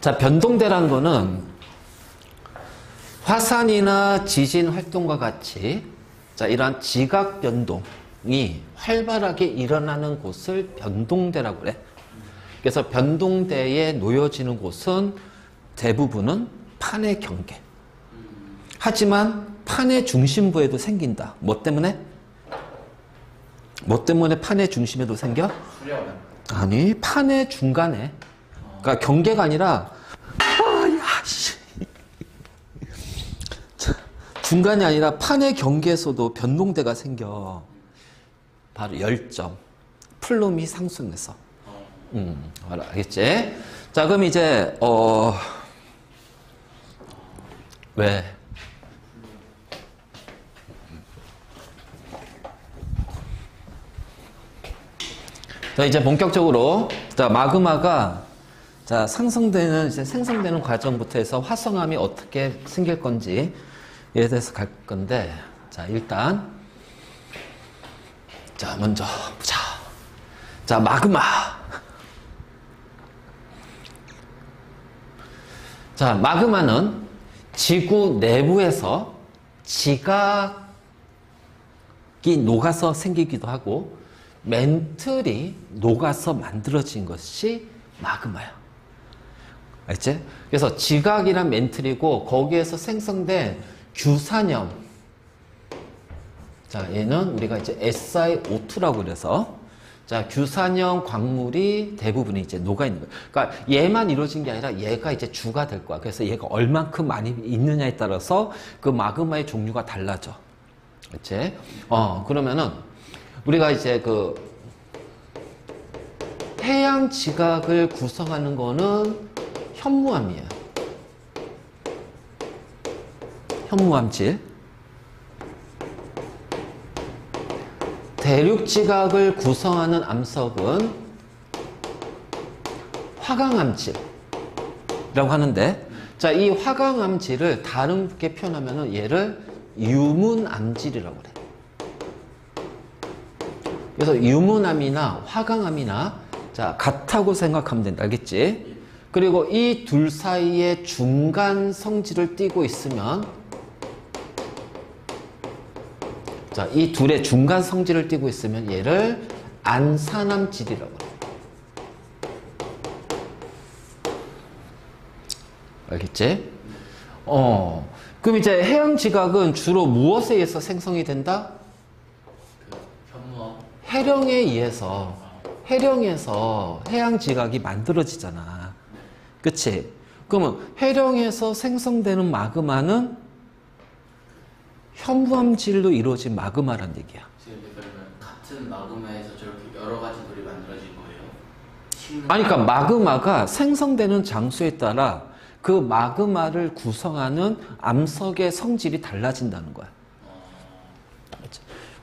자, 변동대라는 거는 화산이나 지진 활동과 같이 자, 이러한 지각 변동이 활발하게 일어나는 곳을 변동대라고 그래. 그래서 변동대에 놓여지는 곳은 대부분은 판의 경계. 하지만 판의 중심부에도 생긴다. 뭐 때문에? 뭐 때문에 판의 중심에도 생겨? 아니, 판의 중간에. 그러니까 경계가 아니라 중간이 아니라 판의 경계에서도 변동대가 생겨. 바로 열점. 플룸이 상승해서. 알겠지? 자, 그럼 이제 왜? 자, 이제 본격적으로 자, 마그마가 자, 상승되는 이제 생성되는 과정부터 해서 활성함이 어떻게 생길 건지에 대해서 갈 건데, 자, 일단 자, 먼저 보자. 자, 마그마. 자, 마그마는 지구 내부에서 지각이 녹아서 생기기도 하고 멘틀이 녹아서 만들어진 것이 마그마야. 알지? 그래서 지각이란 멘틀이고 거기에서 생성된 규산염. 자, 얘는 우리가 이제 SiO2라고 그래서 자, 규산염 광물이 대부분이 이제 녹아있는 거예요. 그러니까 얘만 이루어진 게 아니라 얘가 이제 주가 될 거야. 그래서 얘가 얼만큼 많이 있느냐에 따라서 그 마그마의 종류가 달라져. 그치? 그러면은 우리가 이제 그 해양 지각을 구성하는 거는 현무암이에요. 현무암질. 대륙 지각을 구성하는 암석은 화강암질이라고 하는데, 자, 이 화강암질을 다르게 표현하면은 얘를 유문암질이라고 그래. 그래서 유문암이나 화강암이나 자, 같다고 생각하면 된다. 알겠지? 그리고 이 둘 사이에 중간 성질을 띠고 있으면 자, 이 둘의 중간 성질을 띠고 있으면 얘를 안산암질이라고 해요. 알겠지? 그럼 이제 해양 지각은 주로 무엇에 의해서 생성이 된다? 해령에 의해서, 해령에서 해양 지각이 만들어지잖아. 그치? 그러면 해령에서 생성되는 마그마는 현무암질로 이루어진 마그마란 얘기야. 그러면 같은 마그마에서 저렇게 여러 가지 돌이 만들어진 거예요? 아니, 그러니까 마그마가 생성되는 장소에 따라 그 마그마를 구성하는 암석의 성질이 달라진다는 거야.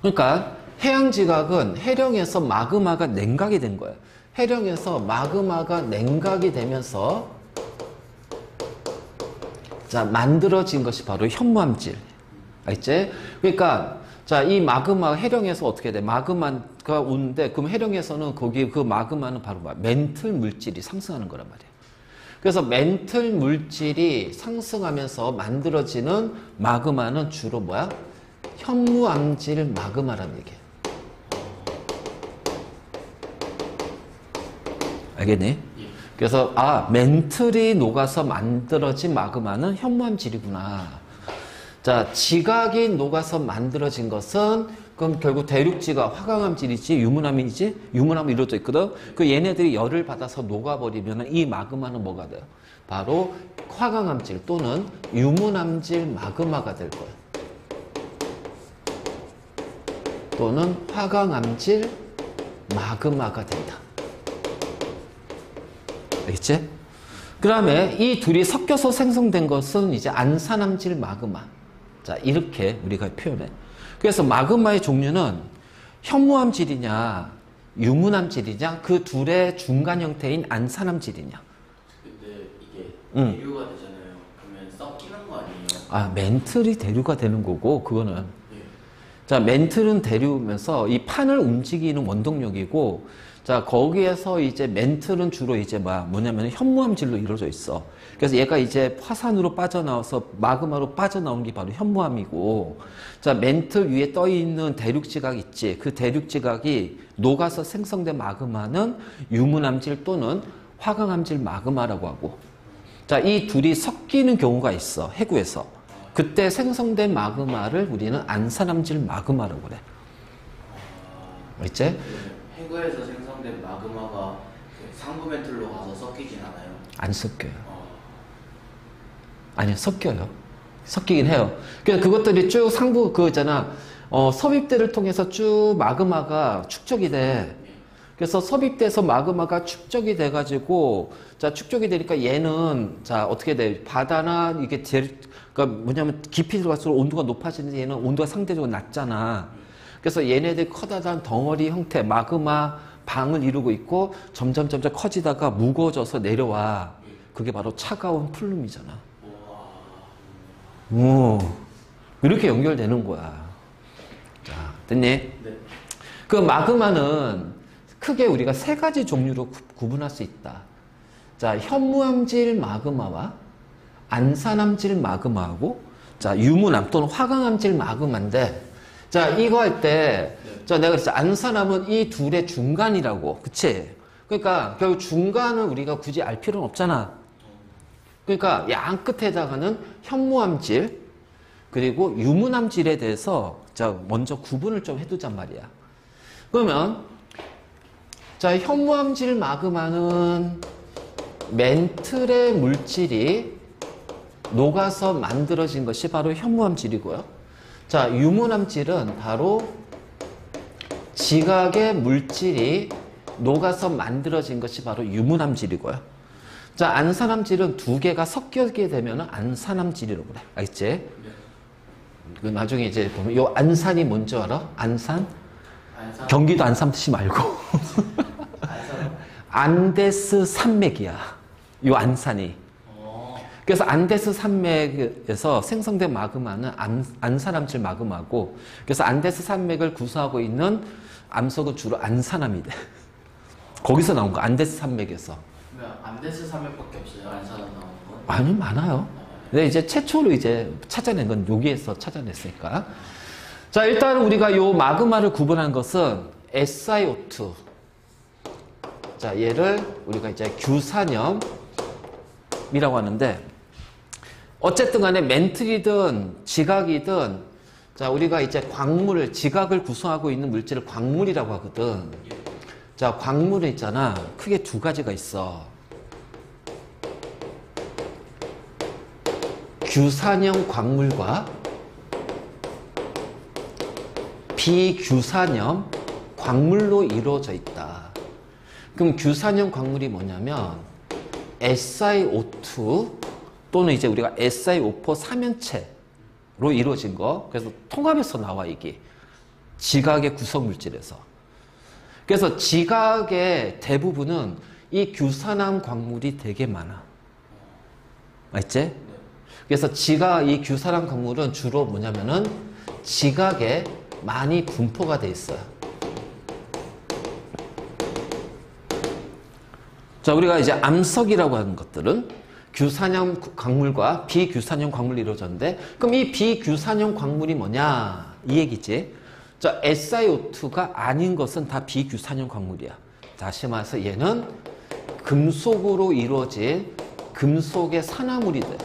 그러니까 해양 지각은 해령에서 마그마가 냉각이 된 거야. 해령에서 마그마가 냉각이 되면서 자, 만들어진 것이 바로 현무암질. 알겠지? 그러니까 자, 이 마그마 해령에서 어떻게 돼? 마그마가 오는데 그럼 해령에서는 거기 그 마그마는 바로 뭐야? 멘틀 물질이 상승하는 거란 말이야. 그래서 멘틀 물질이 상승하면서 만들어지는 마그마는 주로 뭐야? 현무암질 마그마라는 얘기야. 알겠니? 그래서 멘틀이 녹아서 만들어진 마그마는 현무암질이구나. 자, 지각이 녹아서 만들어진 것은 그럼 결국 대륙지각 화강암질이지 유문암이지? 유문암이 이루어져 있거든. 그 얘네들이 열을 받아서 녹아버리면 이 마그마는 뭐가 돼요? 바로 화강암질 또는 유문암질 마그마가 될 거야. 또는 화강암질 마그마가 된다. 알겠지? 그 다음에 이 둘이 섞여서 생성된 것은 이제 안산암질 마그마. 자, 이렇게 우리가 표현해. 그래서 마그마의 종류는 현무암질이냐, 유문암질이냐, 그 둘의 중간 형태인 안산암질이냐. 근데 이게 대류가 되잖아요. 그러면 섞이는 거 아니에요? 멘틀이 대류가 되는 거고, 그거는. 자, 멘틀은 대류면서 이 판을 움직이는 원동력이고, 자, 거기에서 이제 멘틀은 주로 이제 뭐냐면 현무암질로 이루어져 있어. 그래서 얘가 이제 화산으로 빠져나와서 마그마로 빠져나온 게 바로 현무암이고, 자, 멘틀 위에 떠 있는 대륙지각 있지. 그 대륙지각이 녹아서 생성된 마그마는 유문암질 또는 화강암질 마그마라고 하고, 자, 이 둘이 섞이는 경우가 있어. 해구에서. 그때 생성된 마그마를 우리는 안산암질 마그마라고 그래. 있지? 해구에서 생성된 마그마가 상부 멘틀로 가서 섞이진 않아요? 안 섞여요. 아니요, 섞여요. 섞이긴 해요. 그래서 그것들이 쭉 상부, 있잖아. 섭입대를 통해서 쭉 마그마가 축적이 돼. 그래서 섭입돼서 마그마가 축적이 돼가지고, 자, 축적이 되니까 얘는, 자, 어떻게 돼? 바다나 이게 그러니까 뭐냐면 깊이 들어갈수록 온도가 높아지는데 얘는 온도가 상대적으로 낮잖아. 그래서 얘네들 커다란 덩어리 형태, 마그마 방을 이루고 있고 점점 커지다가 무거워져서 내려와. 그게 바로 차가운 플룸이잖아. 오, 이렇게 연결되는 거야. 자, 됐니? 네. 그 마그마는 크게 우리가 세 가지 종류로 구분할 수 있다. 자, 현무암질 마그마와 안산암질 마그마하고, 자, 유문암 또는 화강암질 마그마인데, 자, 이거 할 때, 자, 내가 그랬어. 안산암은 이 둘의 중간이라고. 그치? 그러니까, 결국 중간을 우리가 굳이 알 필요는 없잖아. 그러니까, 양 끝에다가는 현무암질, 그리고 유문암질에 대해서, 자, 먼저 구분을 좀 해두잔 말이야. 그러면, 자, 현무암질 마그마는 멘틀의 물질이 녹아서 만들어진 것이 바로 현무암질이고요. 자, 유문암질은 바로 지각의 물질이 녹아서 만들어진 것이 바로 유문암질이고요. 자, 안산암질은 두 개가 섞이게 되면 안산암질이라고 그래. 알겠지? 그 나중에 이제 보면 요 안산이 뭔지 알아? 안산? 경기도 안산 뜻이 말고 안데스 산맥이야. 요 안산이. 그래서 안데스 산맥에서 생성된 마그마는 안산암질 마그마고, 그래서 안데스 산맥을 구성하고 있는 암석은 주로 안산암이 돼. 거기서 나온 거, 안데스 산맥에서. 안데스 산맥밖에 없어요? 안산암 나오는 건? 아니, 많아요. 근데 이제 최초로 이제 찾아낸 건 여기에서 찾아냈으니까. 자, 일단 우리가 요 마그마를 구분한 것은 SiO2. 자, 얘를 우리가 이제 규산염이라고 하는데, 어쨌든 간에 멘틀이든 지각이든, 자, 우리가 이제 광물, 지각을 구성하고 있는 물질을 광물이라고 하거든. 자, 광물은 있잖아. 크게 두 가지가 있어. 규산염 광물과 비규산염 광물로 이루어져 있다. 그럼 규산염 광물이 뭐냐면 SiO2 또는 이제 우리가 SiO4 삼연체로 이루어진 거. 그래서 통합해서 나와, 이게. 지각의 구성물질에서. 그래서 지각의 대부분은 이 규산암 광물이 되게 많아. 알지? 그래서 이 규산암 광물은 주로 뭐냐면은 지각에 많이 분포가 돼 있어요. 자, 우리가 이제 암석이라고 하는 것들은 규산염 광물과 비규산염 광물이 이루어졌는데, 그럼 이 비규산염 광물이 뭐냐? 이 얘기지. 자, SiO2가 아닌 것은 다 비규산염 광물이야. 다시 말해서 얘는 금속으로 이루어진 금속의 산화물이 돼.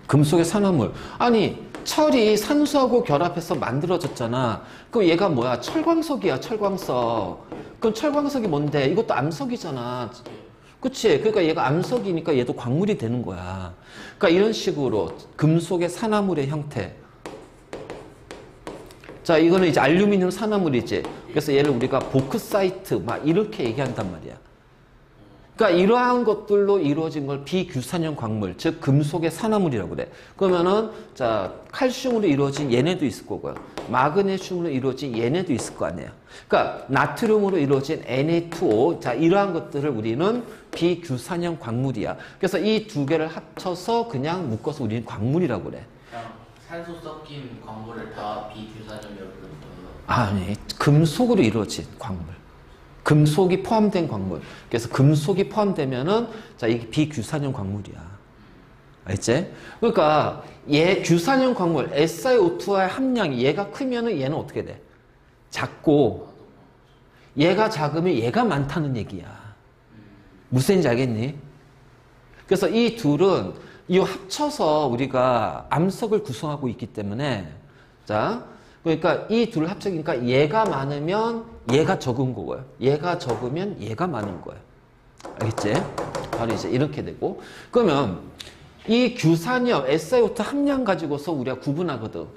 금속의 산화물. 아니, 철이 산소하고 결합해서 만들어졌잖아. 그럼 얘가 뭐야? 철광석이야, 철광석. 그럼 철광석이 뭔데? 이것도 암석이잖아. 그치? 그러니까 얘가 암석이니까 얘도 광물이 되는 거야. 그러니까 이런 식으로 금속의 산화물의 형태. 자, 이거는 이제 알루미늄 산화물이지. 그래서 얘를 우리가 보크사이트 막 이렇게 얘기한단 말이야. 그러니까 이러한 것들로 이루어진 걸 비규산염 광물, 즉 금속의 산화물이라고 그래. 그러면은 자, 칼슘으로 이루어진 얘네도 있을 거고요. 마그네슘으로 이루어진 얘네도 있을 거 아니에요. 그러니까 나트륨으로 이루어진 Na2O, 자, 이러한 것들을 우리는 비규산염 광물이야. 그래서 이 두 개를 합쳐서 그냥 묶어서 우리는 광물이라고 그래. 그냥 산소 섞인 광물을 다 비규산염이라고 부르는 거예요? 아니, 금속으로 이루어진 광물. 금속이 포함된 광물. 그래서 금속이 포함되면은, 자, 이게 비규산형 광물이야. 알지? 그러니까, 얘 규산형 광물, SiO2의 함량이 얘가 크면은 얘는 어떻게 돼? 작고, 얘가 작으면 얘가 많다는 얘기야. 무슨 얘기인지 알겠니? 그래서 이 둘은, 이 합쳐서 우리가 암석을 구성하고 있기 때문에, 자, 그러니까 이 둘 합쳐니까 얘가 많으면 얘가 적은 거고요. 얘가 적으면 얘가 많은 거예요. 알겠지? 바로 이제 이렇게 되고. 그러면 이 규산형 SiO2 함량 가지고서 우리가 구분하거든.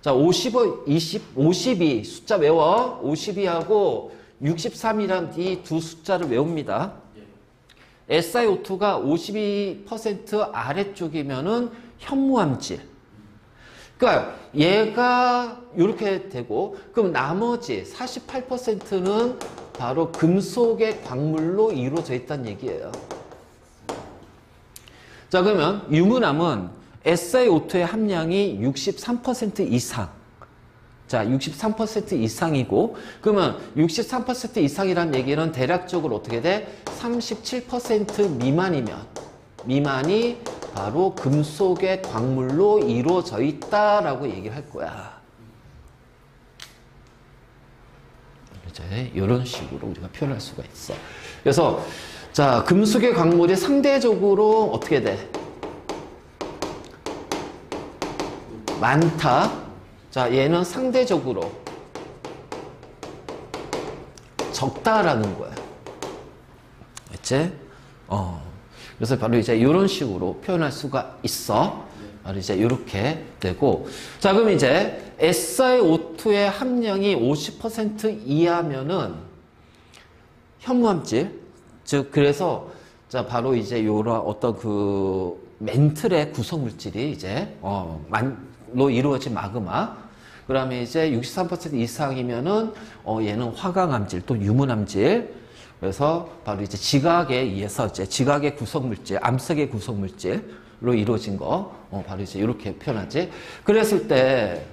자, 52 숫자 외워. 52하고 63이란 이 두 숫자를 외웁니다. SiO2가 52% 아래쪽이면은 현무암질. 그러니까 얘가 이렇게 되고, 그럼 나머지 48%는 바로 금속의 광물로 이루어져 있다는 얘기예요. 자, 그러면 유문암은 SiO2의 함량이 63% 이상. 자, 63% 이상이고, 그러면 63% 이상이라는 얘기는 대략적으로 어떻게 돼? 37% 미만이 바로 금속의 광물로 이루어져 있다라고 얘기를 할 거야. 이제 이런 식으로 우리가 표현할 수가 있어. 그래서 자, 금속의 광물이 상대적으로 어떻게 돼? 많다. 자, 얘는 상대적으로 적다라는 거야. 알지? 그래서 바로 이제 이런 식으로 표현할 수가 있어. 바로 이제 이렇게 되고. 자, 그럼 이제 SiO2의 함량이 50% 이하면은 현무암질. 즉, 그래서 자, 바로 이제 요런 어떤 그 멘틀의 구성 물질이 이제 로 이루어진 마그마. 그다음에 이제 63% 이상이면은 얘는 화강암질 또 유문암질. 그래서 바로 이제 지각에 의해서 이제 지각의 구성물질, 암석의 구성물질로 이루어진 거, 바로 이제 이렇게 표현하지. 그랬을 때,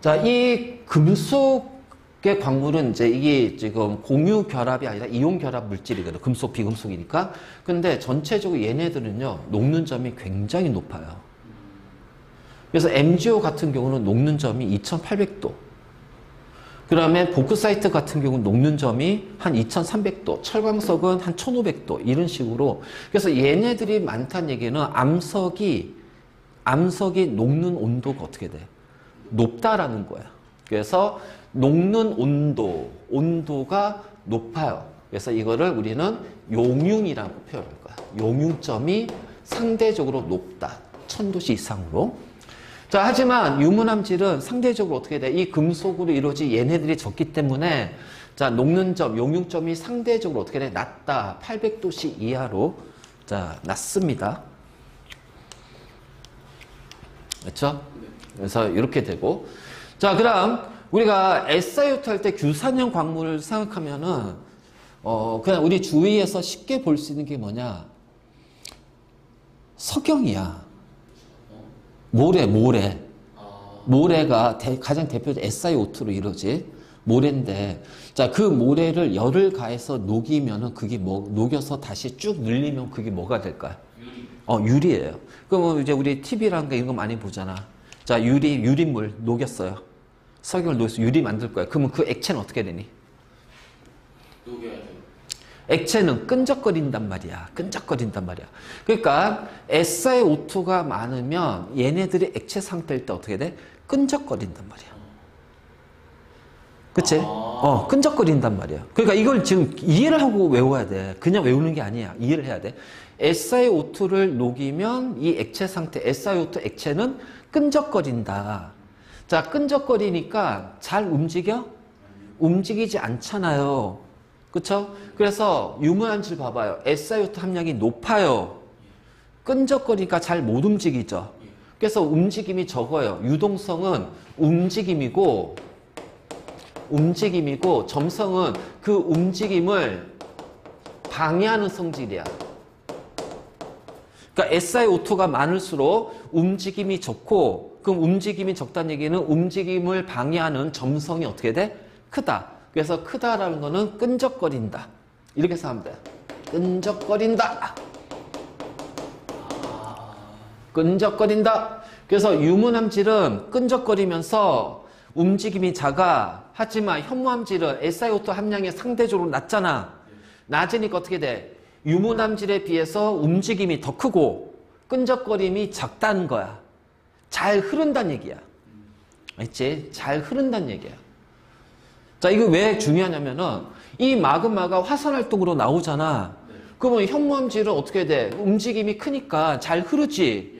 자, 이 금속의 광물은 이제 이게 지금 공유 결합이 아니라 이온 결합 물질이거든. 금속, 비금속이니까. 근데 전체적으로 얘네들은요, 녹는 점이 굉장히 높아요. 그래서 MgO 같은 경우는 녹는 점이 2800도. 그 다음에 보크사이트 같은 경우는 녹는 점이 한 2300도, 철광석은 한 1500도, 이런 식으로. 그래서 얘네들이 많다는 얘기는 암석이 녹는 온도가 어떻게 돼? 높다라는 거야. 그래서 녹는 온도가 높아요. 그래서 이거를 우리는 용융이라고 표현할 거야. 용융점이 상대적으로 높다. 1000도씨 이상으로. 자, 하지만 유문암질은 상대적으로 어떻게 돼? 이 금속으로 이루어진 얘네들이 적기 때문에 자, 녹는 점, 용융점이 상대적으로 어떻게 돼? 낮다. 800도씨 이하로 자, 낮습니다. 그렇죠? 그래서 이렇게 되고. 자, 그다음 우리가 SiO2 할 때 규산형 광물을 생각하면은 그냥 우리 주위에서 쉽게 볼 수 있는 게 뭐냐? 석영이야. 모래가 가장 대표적 SiO2로 이루어진 모래인데, 자, 그 모래를 열을 가해서 녹이면은 그게 녹여서 다시 쭉 늘리면 그게 뭐가 될까요? 유리예요. 그럼 이제 우리 TV라는 거 이런 거 많이 보잖아. 자, 유리물 녹였어요. 석영을 녹여서 유리 만들 거야. 그러면 그 액체는 어떻게 되니? 녹여야죠. 액체는 끈적거린단 말이야. 그러니까 SiO2가 많으면 얘네들이 액체 상태일 때 어떻게 돼? 끈적거린단 말이야. 그치? 끈적거린단 말이야. 그러니까 이걸 지금 이해를 하고 외워야 돼. 그냥 외우는 게 아니야. 이해를 해야 돼. SiO2를 녹이면 이 액체 상태, SiO2 액체는 끈적거린다. 자, 끈적거리니까 잘 움직여? 움직이지 않잖아요. 그쵸? 그래서 유문암질 봐봐요. SiO2 함량이 높아요. 끈적거리니까 잘 못 움직이죠. 그래서 움직임이 적어요. 유동성은 움직임이고 점성은 그 움직임을 방해하는 성질이야. 그러니까 SiO2가 많을수록 움직임이 좋고 그럼 움직임이 적다는 얘기는 움직임을 방해하는 점성이 어떻게 돼? 크다. 그래서 크다라는 거는 끈적거린다. 이렇게 생각하면 돼. 끈적거린다. 끈적거린다. 그래서 유무함질은 끈적거리면서 움직임이 작아. 하지만 현무함질은 SiO2 함량이 상대적으로 낮잖아. 낮으니까 어떻게 돼? 유무함질에 비해서 움직임이 더 크고 끈적거림이 작다는 거야. 잘 흐른다는 얘기야. 알지? 잘 흐른다는 얘기야. 자, 이거 왜 중요하냐면은 이 마그마가 화산활동으로 나오잖아. 그러면 현무암질은 어떻게 돼? 움직임이 크니까 잘 흐르지.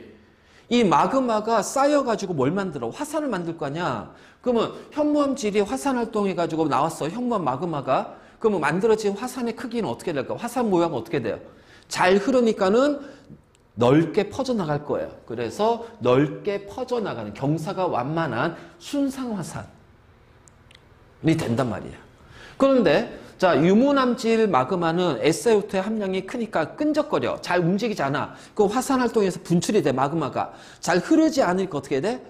이 마그마가 쌓여가지고 뭘 만들어? 화산을 만들 거 아니야. 그러면 현무암질이 화산활동해가지고 나왔어. 현무암 마그마가. 그러면 만들어진 화산의 크기는 어떻게 될까? 화산 모양은 어떻게 돼요? 잘 흐르니까는 넓게 퍼져나갈 거예요. 그래서 넓게 퍼져나가는 경사가 완만한 순상화산이 된단 말이야. 그런데 자, 유무남질 마그마는 SiO2의 함량이 크니까 끈적거려. 잘 움직이지 않아. 그 화산활동에서 분출이 돼, 마그마가. 잘 흐르지 않으니까 어떻게 돼?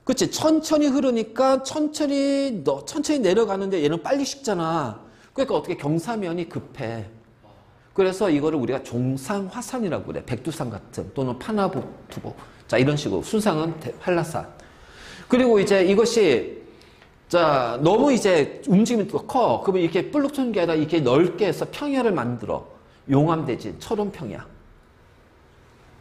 그치? 천천히 흐르니까 천천히 내려가는데 얘는 빨리 식잖아. 그러니까 어떻게 경사면이 급해. 그래서 이거를 우리가 종상화산이라고 그래. 백두산 같은 또는 파나보투보. 자, 이런 식으로. 순상은 한라산. 그리고 이제 이것이 자, 너무 이제 움직임이 커. 그러면 이렇게 뿔룩 쏘는 게 아니라 이렇게 넓게 해서 평야를 만들어. 용암대진, 철원평야.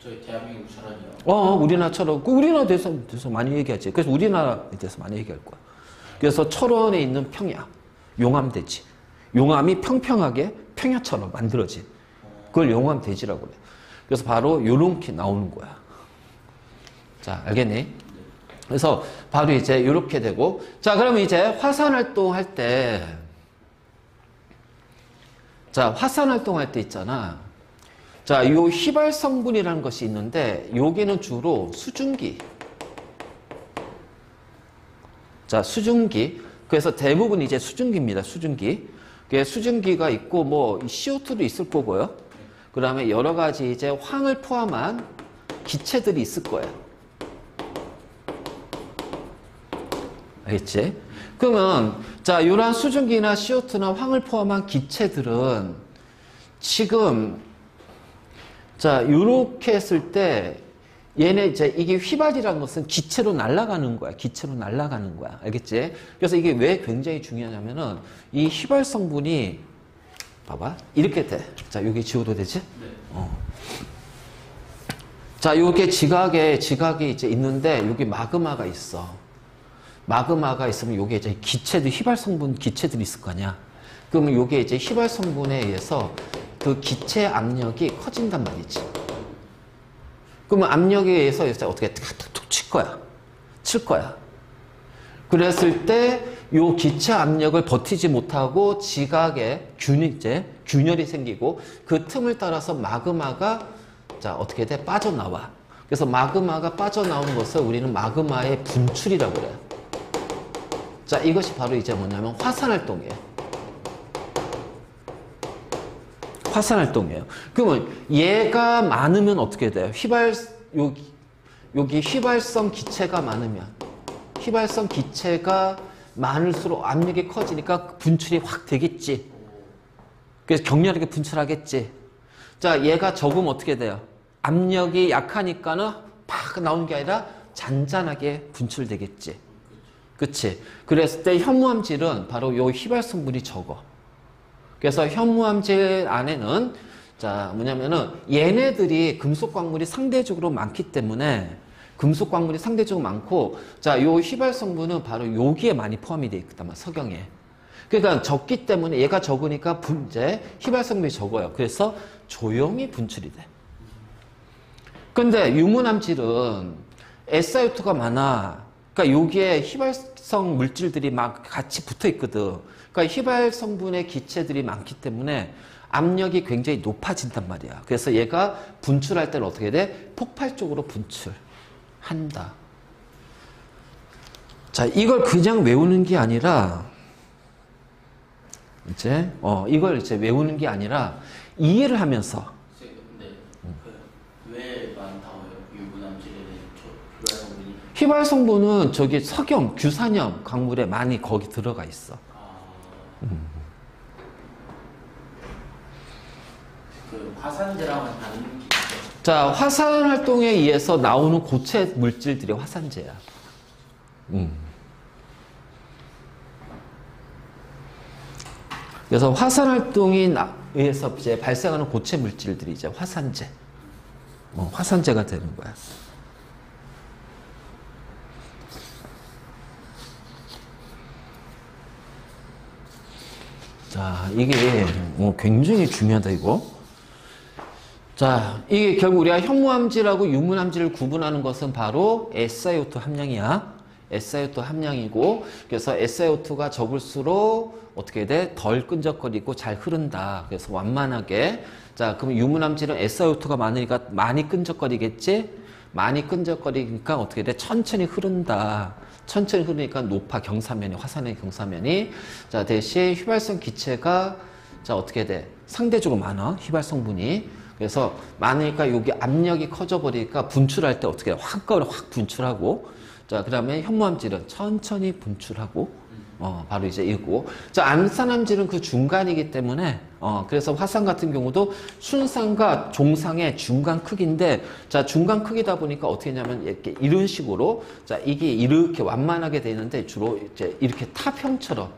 저희 대한민국 철원이요? 우리나라처럼. 우리나라에 대해서 많이 얘기하지. 그래서 우리나라에 대해서 많이 얘기할 거야. 그래서 철원에 있는 평야, 용암대지. 용암이 평평하게 평야처럼 만들어진. 그걸 용암대지라고 그래. 그래서 바로 요렇게 나오는 거야. 자, 알겠니? 그래서 바로 이제 이렇게 되고, 자, 그러면 이제 화산활동 할 때, 자, 화산활동 할 때 있잖아. 자, 요 휘발성분이라는 것이 있는데, 여기는 주로 수증기. 자, 수증기. 그래서 대부분 이제 수증기입니다. 수증기. 수증기가 있고, 뭐, CO2도 있을 거고요. 그 다음에 여러 가지 이제 황을 포함한 기체들이 있을 거예요. 알겠지? 그러면 자, 이러한 수증기나 CO2나 황을 포함한 기체들은 지금 자, 요렇게 했을 때 얘네 이제 이게 휘발이라는 것은 기체로 날아가는 거야. 기체로 날아가는 거야. 알겠지? 그래서 이게 왜 굉장히 중요하냐면은 이 휘발 성분이 봐봐. 이렇게 돼. 자, 여기 지워도 되지? 네. 자, 요게 지각이 이제 있는데 여기 마그마가 있어. 마그마가 있으면 요게 이제 기체들, 휘발 성분 기체들이 있을 거 아니야. 그러면 요게 이제 휘발 성분에 의해서 그 기체 압력이 커진단 말이지. 그러면 압력에 의해서 어떻게 툭툭 칠 거야. 칠 거야. 그랬을 때 요 기체 압력을 버티지 못하고 지각에 균열이 생기고 그 틈을 따라서 마그마가 자, 어떻게 돼? 빠져나와. 그래서 마그마가 빠져나오는 것을 우리는 마그마의 분출이라고 그래요. 자, 이것이 바로 이제 뭐냐면 화산활동이에요. 화산활동이에요. 그러면 얘가 많으면 어떻게 돼요? 여기 휘발성 기체가 많으면, 휘발성 기체가 많을수록 압력이 커지니까 분출이 확 되겠지. 그래서 격렬하게 분출하겠지. 자, 얘가 적으면 어떻게 돼요? 압력이 약하니까는 팍 나오는 게 아니라 잔잔하게 분출되겠지. 그치? 그랬을 때 현무암질은 바로 요 휘발 성분이 적어. 그래서 현무암질 안에는 자, 뭐냐면은 얘네들이 금속 광물이 상대적으로 많기 때문에 금속 광물이 상대적으로 많고 자, 요 휘발 성분은 바로 여기에 많이 포함이 되어 있단 말이야. 석영에. 그러니까 적기 때문에 얘가 적으니까 이제 휘발 성분이 적어요. 그래서 조용히 분출이 돼. 근데 유무암질은 SiO2가 많아. 그러니까 여기에 휘발성 물질들이 막 같이 붙어 있거든. 그러니까 휘발 성분의 기체들이 많기 때문에 압력이 굉장히 높아진단 말이야. 그래서 얘가 분출할 때는 어떻게 돼? 폭발적으로 분출한다. 자, 이걸 그냥 외우는 게 아니라 이제 이걸 이제 외우는 게 아니라 이해를 하면서. 왜 많다고요? 유무남질에 대해서 휘발 성분이? 휘발 성분은 저기 석염, 규산염 광물에 많이 거기 들어가 있어. 그 화산재랑은 다른 느낌이죠? 자, 화산 활동에 의해서 나오는 고체 물질들이 화산재야. 그래서 화산 활동에 의해서 이제 발생하는 고체 물질들이 이제 화산재. 화산재가 되는 거야. 자, 이게 굉장히 중요하다, 이거. 자, 이게 결국 우리가 현무암질하고 유문암질을 구분하는 것은 바로 SiO2 함량이야. SiO2 함량이고, 그래서 SiO2가 적을수록 어떻게 돼? 덜 끈적거리고 잘 흐른다. 그래서 완만하게. 자, 그럼 유문암질은 SiO2가 많으니까 많이 끈적거리겠지? 많이 끈적거리니까 어떻게 돼? 천천히 흐른다. 천천히 흐르니까 높아, 경사면이, 화산의 경사면이. 자, 대신 휘발성 기체가, 자, 어떻게 돼? 상대적으로 많아, 휘발성분이. 그래서 많으니까 여기 압력이 커져 버리니까 분출할 때 어떻게 해? 한꺼번에 확 분출하고. 자, 그 다음에 현무암질은 천천히 분출하고, 바로 이제 이고. 자, 암산암질은 그 중간이기 때문에, 그래서 화산 같은 경우도 순상과 종상의 중간 크기인데, 자, 중간 크기다 보니까 어떻게 했냐면, 이렇게 이런 식으로, 자, 이게 이렇게 완만하게 되는데, 주로 이제 이렇게 타형처럼.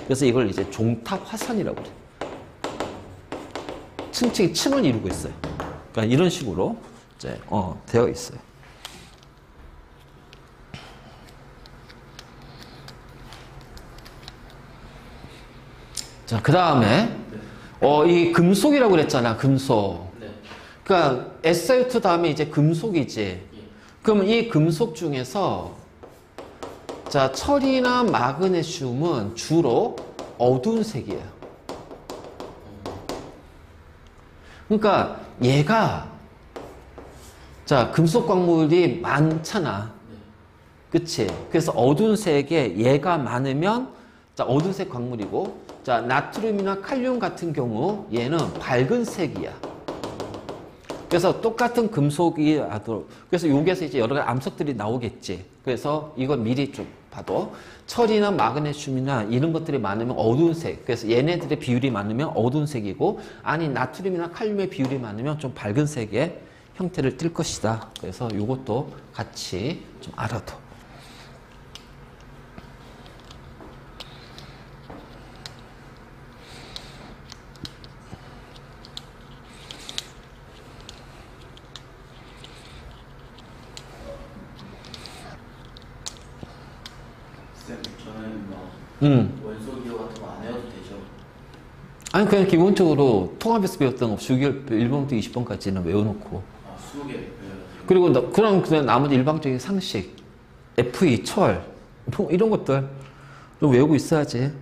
그래서 이걸 이제 종탑 화산이라고 그래. 층층이 층을 이루고 있어요. 그러니까 이런 식으로, 이제, 되어 있어요. 자, 그 다음에, 이 금속이라고 그랬잖아, 금속. 네. 그러니까 SiO2 다음에 이제 금속이지. 예. 그럼 이 금속 중에서, 자, 철이나 마그네슘은 주로 어두운 색이에요. 그러니까 얘가, 자, 금속 광물이 많잖아. 그치? 그래서 어두운 색에 얘가 많으면, 자, 어두운 색 광물이고, 자, 나트륨이나 칼륨 같은 경우 얘는 밝은 색이야. 그래서 똑같은 금속이 하도록, 그래서 여기에서 이제 여러 가지 암석들이 나오겠지. 그래서 이걸 미리 좀 봐도 철이나 마그네슘이나 이런 것들이 많으면 어두운 색. 그래서 얘네들의 비율이 많으면 어두운 색이고, 아니 나트륨이나 칼륨의 비율이 많으면 좀 밝은 색의 형태를 띨 것이다. 그래서 이것도 같이 좀 알아둬. 저는 원소 기호 같은 거 안 해도 되죠? 아니 그냥 기본적으로 통합에서 배웠던 거 1번부터 20번까지는 외워놓고. 아, 20개 외워요. 그리고 그럼 그냥 나머지 일방적인 상식, FE, 철, 뭐 이런 것들 좀 외우고 있어야지.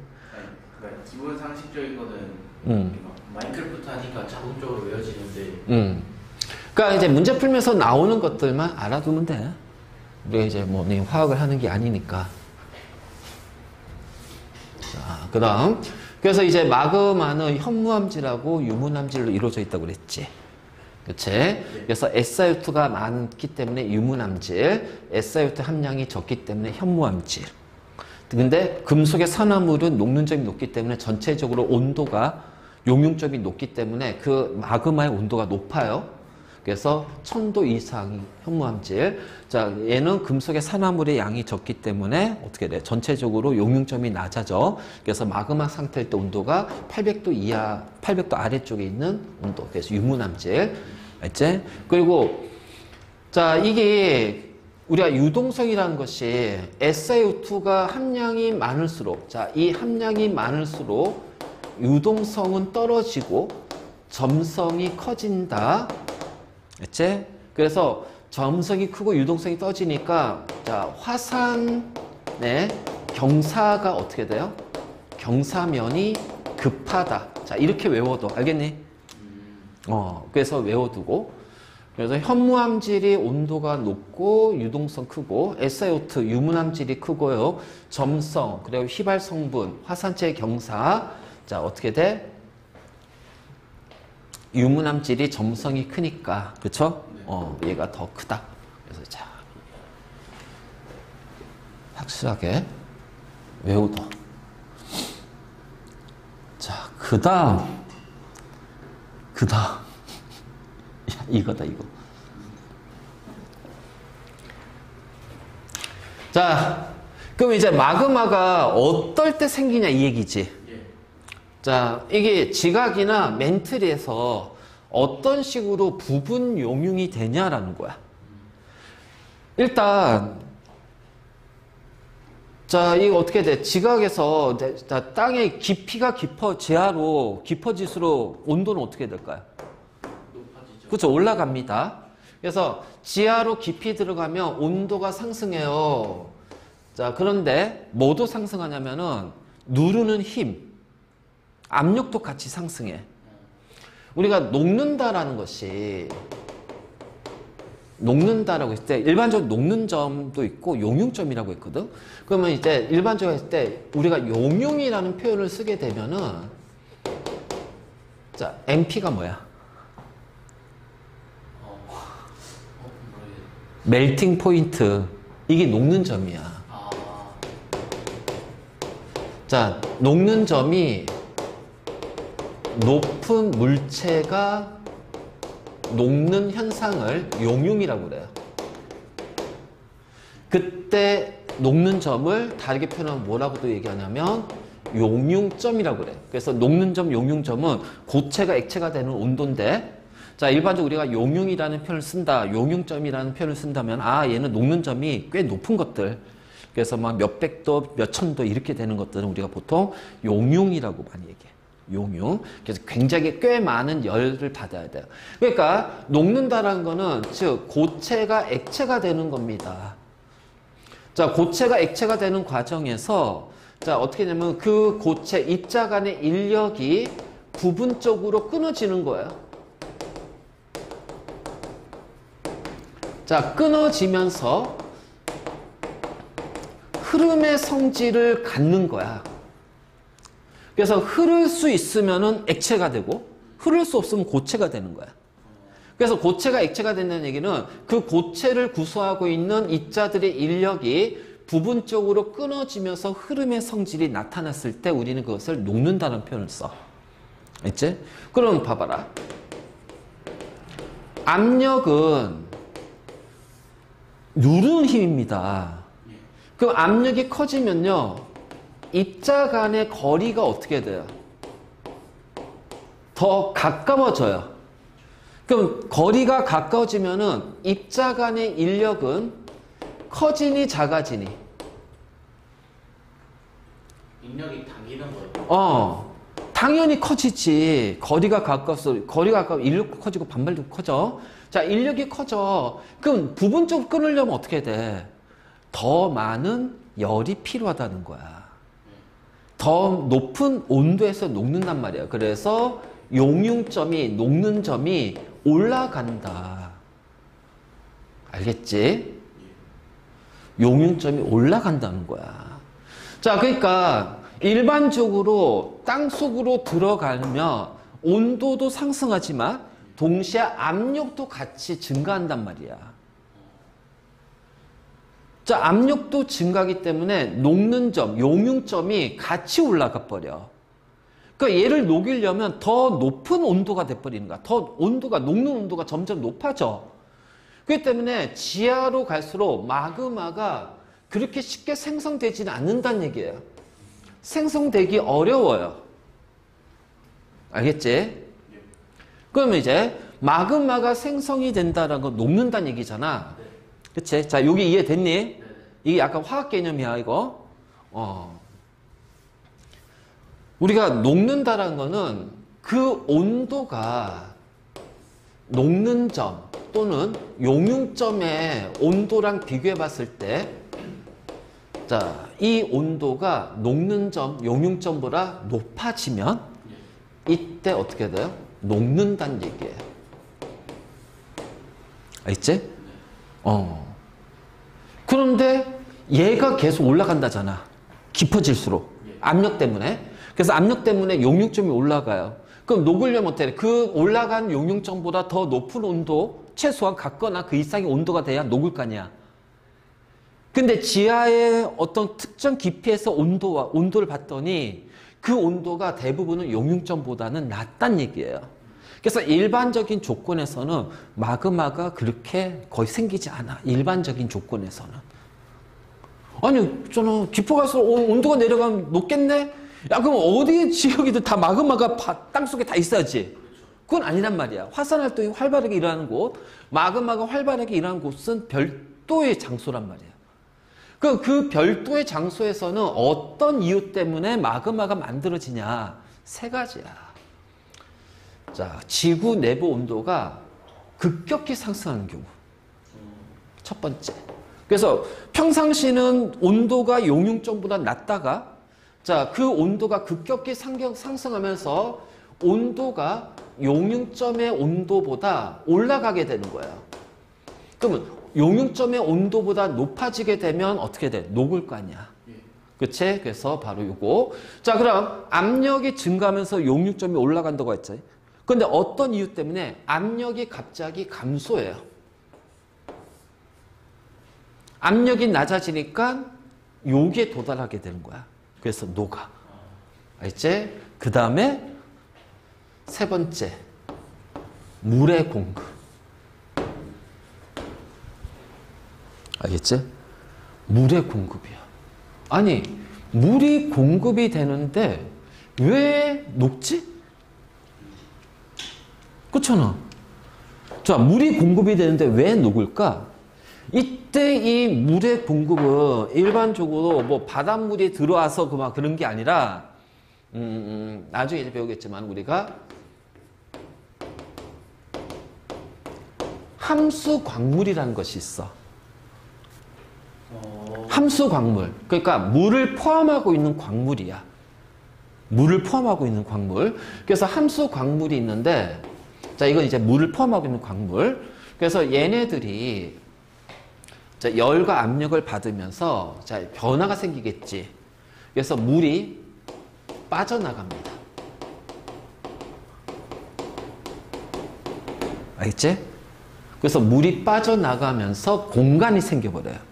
그러니까 기본 상식적인 거는 마인크래프트 하니까 자동적으로 외워지는데. 그러니까 이제 문제 풀면서 나오는 것들만 알아두면 돼. 우리가 이제 뭐 화학을 하는 게 아니니까. 자, 그 다음. 그래서 이제 마그마는 현무암질하고 유문암질로 이루어져 있다고 그랬지. 그치? 그래서 SiO2가 많기 때문에 유문암질, SiO2 함량이 적기 때문에 현무암질. 근데 금속의 산화물은 녹는점이 높기 때문에 전체적으로 온도가, 용융점이 높기 때문에 그 마그마의 온도가 높아요. 그래서 1000도 이상이 현무암질. 자, 얘는 금속의 산화물의 양이 적기 때문에 어떻게 돼? 전체적으로 용융점이 낮아져. 그래서 마그마 상태일 때 온도가 800도 이하, 800도 아래쪽에 있는 온도. 그래서 유문암질. 알지? 그리고 자, 이게 우리가 유동성이라는 것이 SiO2가 함량이 많을수록, 자, 이 함량이 많을수록 유동성은 떨어지고 점성이 커진다. 알지? 그래서 점성이 크고 유동성이 떠지니까, 자, 화산의 경사가 어떻게 돼요? 경사면이 급하다. 자, 이렇게 외워도, 알겠니? 그래서 외워두고. 그래서 현무암질이 온도가 높고 유동성 크고, SiO2 유문암질이 크고요. 점성, 그리고 휘발 성분, 화산재 경사. 자, 어떻게 돼? 유문암질이 점성이 크니까, 그쵸? 얘가 더 크다. 그래서 자, 확실하게 외우도. 자, 그 다음. 야, 이거다, 이거. 자, 그럼 이제 마그마가 어떨 때 생기냐 이 얘기지. 자, 이게 지각이나 멘틀에서 어떤 식으로 부분 용융이 되냐라는 거야. 일단 자, 이거 어떻게 돼? 지각에서 땅의 깊이가 지하로 깊어질수록 온도는 어떻게 될까요? 높아지죠. 그렇죠. 올라갑니다. 그래서 지하로 깊이 들어가면 온도가 상승해요. 자, 그런데 뭐도 상승하냐면은 누르는 힘, 압력도 같이 상승해. 우리가 녹는다라는 것이 녹는다라고 했을 때 일반적으로 녹는 점도 있고 용융점이라고 했거든. 그러면 이제 일반적으로 했을 때 우리가 용융이라는 표현을 쓰게 되면은 자, MP가 뭐야? 멜팅 포인트. 이게 녹는 점이야. 자, 녹는 점이 높은 물체가 녹는 현상을 용융이라고 그래요. 그때 녹는 점을 다르게 표현하면 뭐라고도 얘기하냐면 용융점이라고 그래요. 그래서 녹는 점, 용융점은 고체가 액체가 되는 온도인데, 자, 일반적으로 우리가 용융이라는 표현을 쓴다, 용융점이라는 표현을 쓴다면, 아, 얘는 녹는 점이 꽤 높은 것들, 그래서 막 몇백도, 몇천도 이렇게 되는 것들은 우리가 보통 용융이라고 많이 얘기해요. 용융. 그래서 굉장히 꽤 많은 열을 받아야 돼요. 그러니까 녹는다라는 거는 즉 고체가 액체가 되는 겁니다. 자, 고체가 액체가 되는 과정에서 자, 어떻게 되냐면 그 고체 입자 간의 인력이 부분적으로 끊어지는 거예요. 자, 끊어지면서 흐름의 성질을 갖는 거야. 그래서 흐를 수 있으면은 액체가 되고 흐를 수 없으면 고체가 되는 거야. 그래서 고체가 액체가 된다는 얘기는 그 고체를 구성하고 있는 입자들의 인력이 부분적으로 끊어지면서 흐름의 성질이 나타났을 때 우리는 그것을 녹는다는 표현을 써. 알지? 그럼 봐봐라. 압력은 누르는 힘입니다. 그럼 압력이 커지면요. 입자 간의 거리가 어떻게 돼요? 더 가까워져요. 그럼 거리가 가까워지면은 입자 간의 인력은 커지니 작아지니? 인력이 당기는 거예요? 당연히 커지지. 거리가 가까우면 인력도 커지고 반발도 커져. 자, 인력이 커져. 그럼 부분적으로 끊으려면 어떻게 돼? 더 많은 열이 필요하다는 거야. 더 높은 온도에서 녹는단 말이에요. 그래서 용융점이, 녹는 점이 올라간다. 알겠지? 용융점이 올라간다는 거야. 자, 그러니까 일반적으로 땅속으로 들어가면 온도도 상승하지만 동시에 압력도 같이 증가한단 말이야. 자, 압력도 증가하기 때문에 녹는 점, 용융점이 같이 올라가 버려. 그러니까 얘를 녹이려면 더 높은 온도가 돼버리는 거야. 더 온도가, 녹는 온도가 점점 높아져. 그렇기 때문에 지하로 갈수록 마그마가 그렇게 쉽게 생성되지는 않는다는 얘기예요. 생성되기 어려워요. 알겠지? 그러면 이제 마그마가 생성이 된다는 건 녹는다는 얘기잖아. 그치? 자, 여기 이해됐니? 이게 약간 화학 개념이야, 이거. 우리가 녹는다라는 거는 그 온도가 녹는 점 또는 용융점의 온도랑 비교해 봤을 때, 자, 이 온도가 녹는 점, 용융점보다 높아지면 이때 어떻게 돼요? 녹는다는 얘기예요. 알겠지? 그런데 얘가 계속 올라간다잖아. 깊어질수록. 압력 때문에. 그래서 압력 때문에 용융점이 올라가요. 그럼 녹으려면 어떻게 해? 그 올라간 용융점보다 더 높은 온도, 최소한 같거나 그 이상의 온도가 돼야 녹을 거 아니야. 근데 지하의 어떤 특정 깊이에서 온도를 봤더니 그 온도가 대부분은 용융점보다는 낮다는 얘기예요. 그래서 일반적인 조건에서는 마그마가 그렇게 거의 생기지 않아. 일반적인 조건에서는. 아니, 저는 깊어 가서 온도가 내려가면 높겠네? 야, 그럼 어디 지역이든 다 마그마가 땅속에 다 있어야지. 그건 아니란 말이야. 화산 활동이 활발하게 일어나는 곳, 마그마가 활발하게 일어나는 곳은 별도의 장소란 말이야. 그 별도의 장소에서는 어떤 이유 때문에 마그마가 만들어지냐? 세 가지야. 자, 지구 내부 온도가 급격히 상승하는 경우. 첫 번째. 그래서 평상시는 온도가 용융점보다 낮다가 자, 그 온도가 급격히 상승하면서 온도가 용융점의 온도보다 올라가게 되는 거예요. 그러면 용융점의 온도보다 높아지게 되면 어떻게 돼? 녹을 거 아니야. 그치? 그래서 바로 요거. 자, 그럼 압력이 증가하면서 용융점이 올라간다고 했지. 근데 어떤 이유 때문에 압력이 갑자기 감소해요. 압력이 낮아지니까 여기에 도달하게 되는 거야. 그래서 녹아. 알지? 그 다음에 세 번째, 물의 공급. 알겠지? 물의 공급이야. 아니, 물이 공급이 되는데 왜 녹지? 그렇잖아. 자, 물이 공급이 되는데 왜 녹을까? 이때 이 물의 공급은 일반적으로 뭐 바닷물이 들어와서 그런 게 아니라 나중에 이제 배우겠지만 우리가 함수 광물이라는 것이 있어. 함수 광물. 그러니까 물을 포함하고 있는 광물이야. 물을 포함하고 있는 광물. 그래서 함수 광물이 있는데 자, 이건 이제 물을 포함하고 있는 광물. 그래서 얘네들이 자, 열과 압력을 받으면서 자, 변화가 생기겠지. 그래서 물이 빠져나갑니다. 알겠지? 그래서 물이 빠져나가면서 공간이 생겨버려요.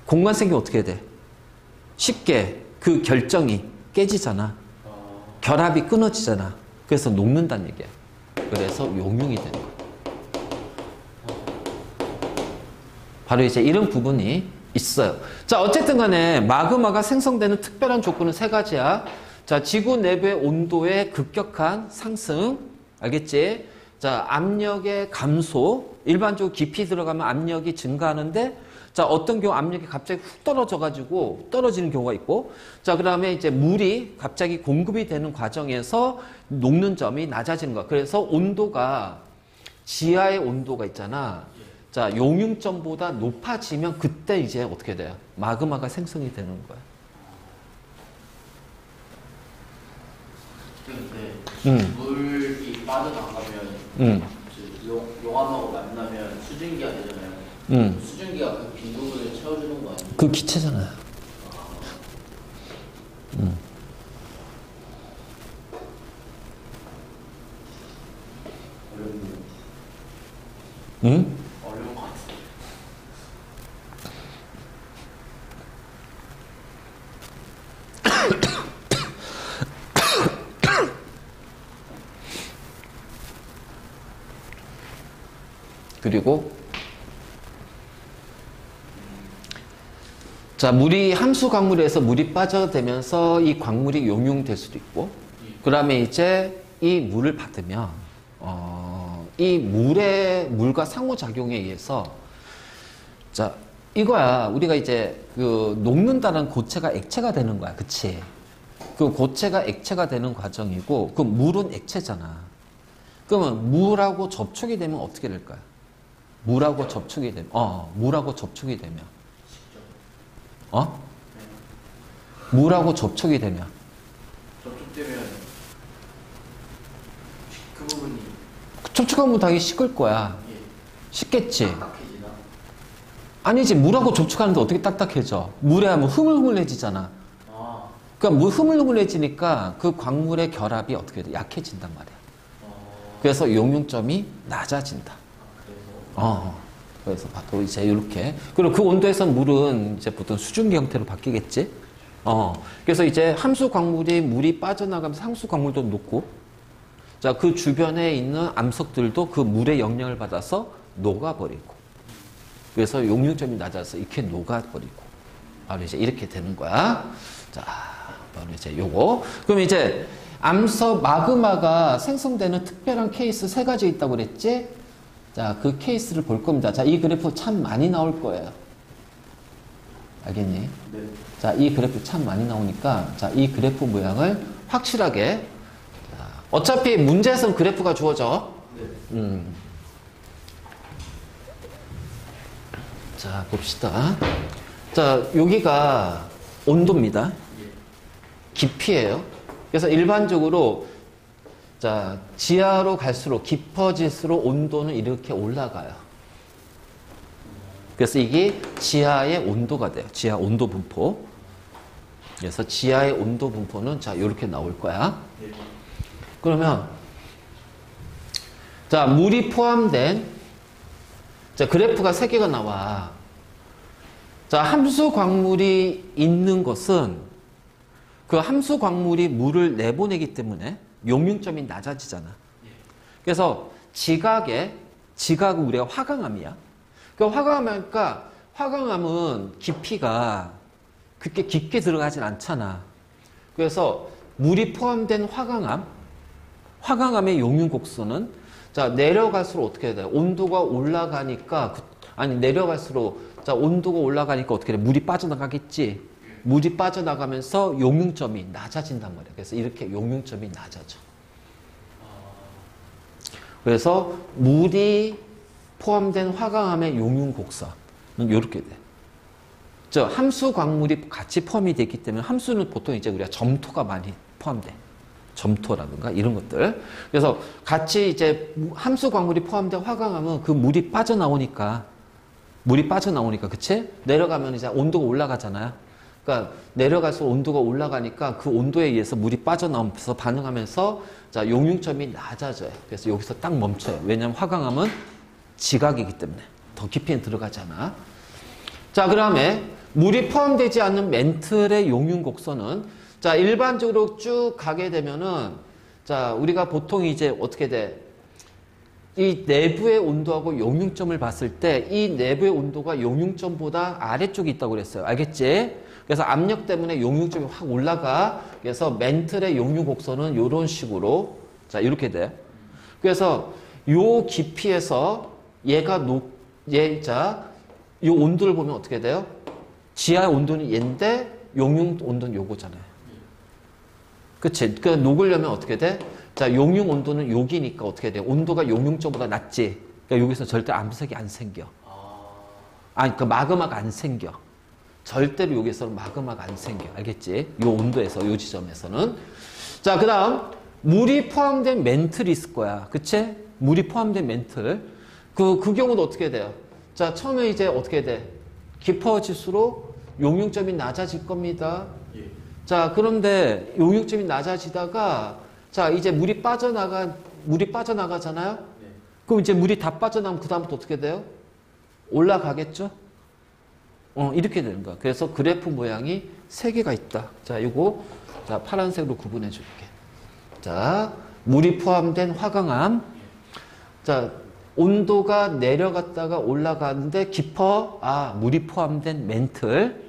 공간 생기면 어떻게 돼? 쉽게 그 결정이 깨지잖아. 결합이 끊어지잖아. 그래서 녹는다는 얘기야. 그래서 용융이 되는 거야. 바로 이제 이런 부분이 있어요. 자, 어쨌든 간에 마그마가 생성되는 특별한 조건은 세 가지야. 자, 지구 내부의 온도의 급격한 상승. 알겠지? 자, 압력의 감소. 일반적으로 깊이 들어가면 압력이 증가하는데 자, 어떤 경우 압력이 갑자기 훅 떨어져가지고 떨어지는 경우가 있고 자, 그 다음에 이제 물이 갑자기 공급이 되는 과정에서 녹는 점이 낮아지는 거야. 그래서 온도가 지하의 온도가 있잖아. 자, 용융점보다 높아지면 그때 이제 어떻게 돼요? 마그마가 생성이 되는 거야. 근데 물이 빠져나가면 용암하고 만나면 수증기가 되잖아요. 수증기가 그 빈 부분을 채워주는 거 아니에요? 그 기체잖아요. 어렵네요. 응? 어려운 것 같아요. 그리고 자, 물이 함수 광물에서 물이 빠져들면서 이 광물이 용융될 수도 있고 그 다음에 이제 이 물을 받으면 이 물과 상호작용에 의해서 자, 이거야. 우리가 이제 그 녹는다는 고체가 액체가 되는 거야. 그치? 그 고체가 액체가 되는 과정이고 그 물은 액체잖아. 그러면 물하고 접촉이 되면 어떻게 될까요? 물하고 접촉이 되면 물하고 접촉이 되면 물하고 접촉이 되면 접촉되면 그 부분이 접촉하면 당연히 식을 거야. 예. 식겠지. 딱딱해지나? 아니지. 물하고 접촉하는데 어떻게 딱딱해져? 물에 하면 흐물흐물해지잖아. 그러니까 물 흐물흐물해지니까 그 광물의 결합이 어떻게 돼? 약해진단 말이야. 그래서 용융점이 낮아진다. 그래서 그래서 봐도 이제 이렇게. 그리고 그 온도에서 물은 이제 보통 수증기 형태로 바뀌겠지? 그래서 이제 함수 광물이 물이 빠져나가면서 상수 광물도 녹고, 자, 그 주변에 있는 암석들도 그 물의 영향을 받아서 녹아버리고, 그래서 용융점이 낮아서 이렇게 녹아버리고, 바로 이제 이렇게 되는 거야. 자, 바로 이제 요거. 그럼 이제 암석 마그마가 생성되는 특별한 케이스 3가지 있다고 그랬지? 자, 그 케이스를 볼 겁니다. 자, 이 그래프 참 많이 나올 거예요. 알겠니? 네. 자, 이 그래프 참 많이 나오니까, 자, 이 그래프 모양을 확실하게, 자, 어차피 문제에서는 그래프가 주어져. 네. 자, 봅시다. 자, 여기가 온도입니다. 깊이예요. 그래서 일반적으로, 자, 지하로 갈수록 깊어질수록 온도는 이렇게 올라가요. 그래서 이게 지하의 온도가 돼요. 지하 온도 분포. 그래서 지하의 온도 분포는 자, 이렇게 나올 거야. 그러면, 자, 물이 포함된, 자, 그래프가 3개가 나와. 자, 함수 광물이 있는 것은 그 함수 광물이 물을 내보내기 때문에 용융점이 낮아지잖아. 그래서 지각은 우리가 화강암이야. 그 화강암이니까 화강암은 깊이가 그렇게 깊게 들어가진 않잖아. 그래서 물이 포함된 화강암의 용융 곡선은 자, 내려갈수록 어떻게 돼요? 온도가 올라가니까 내려갈수록 자, 온도가 올라가니까 어떻게 돼? 물이 빠져나가겠지. 물이 빠져나가면서 용융점이 낮아진단 말이야. 그래서 이렇게 용융점이 낮아져. 그래서 물이 포함된 화강암의 용융 곡선은 이렇게 돼. 저 함수 광물이 같이 포함이 되기 때문에 함수는 보통 이제 우리가 점토가 많이 포함돼. 점토라든가 이런 것들. 그래서 같이 이제 함수 광물이 포함된 화강암은 그 물이 빠져나오니까 그치? 내려가면 이제 온도가 올라가잖아요. 그러니까 내려갈수록 온도가 올라가니까 그 온도에 의해서 물이 빠져나오면서 반응하면서 자, 용융점이 낮아져요. 그래서 여기서 딱 멈춰요. 왜냐하면 화강암은 지각이기 때문에 더 깊이는 들어가잖아. 자, 그 다음에 물이 포함되지 않는 멘틀의 용융 곡선은 자, 일반적으로 쭉 가게 되면은 자, 우리가 보통 이제 어떻게 돼? 이 내부의 온도하고 용융점을 봤을 때 이 내부의 온도가 용융점보다 아래쪽에 있다고 그랬어요. 알겠지? 그래서 압력 때문에 용융점이 확 올라가. 그래서 멘틀의 용융 곡선은 이런 식으로 자, 이렇게 돼. 그래서 요 깊이에서 자, 요 온도를 보면 어떻게 돼요? 지하의 온도는 얘인데 용융 온도는 요거잖아요. 그치? 그 녹으려면 어떻게 돼? 자, 용융 온도는 여기니까 어떻게 돼? 온도가 용융점보다 낮지. 그러니까 여기서 절대 암석이 안 생겨. 그러니까 마그마가 안 생겨. 절대로 여기서는 마그마가 안 생겨. 알겠지? 요 온도에서, 요 지점에서는. 자, 그 다음, 물이 포함된 멘틀이 있을 거야. 그치? 물이 포함된 멘틀. 그 경우도 어떻게 돼요? 자, 처음에 이제 어떻게 돼? 깊어질수록 용융점이 낮아질 겁니다. 자, 그런데 용융점이 낮아지다가 자, 이제 물이 빠져나가잖아요? 네. 그럼 이제 물이 다 빠져나가면 그다음부터 어떻게 돼요? 올라가겠죠? 이렇게 되는 거야. 그래서 그래프 모양이 3개가 있다. 자, 이거 자, 파란색으로 구분해 줄게. 자, 물이 포함된 화강암. 자, 온도가 내려갔다가 올라가는데 깊어. 물이 포함된 멘틀.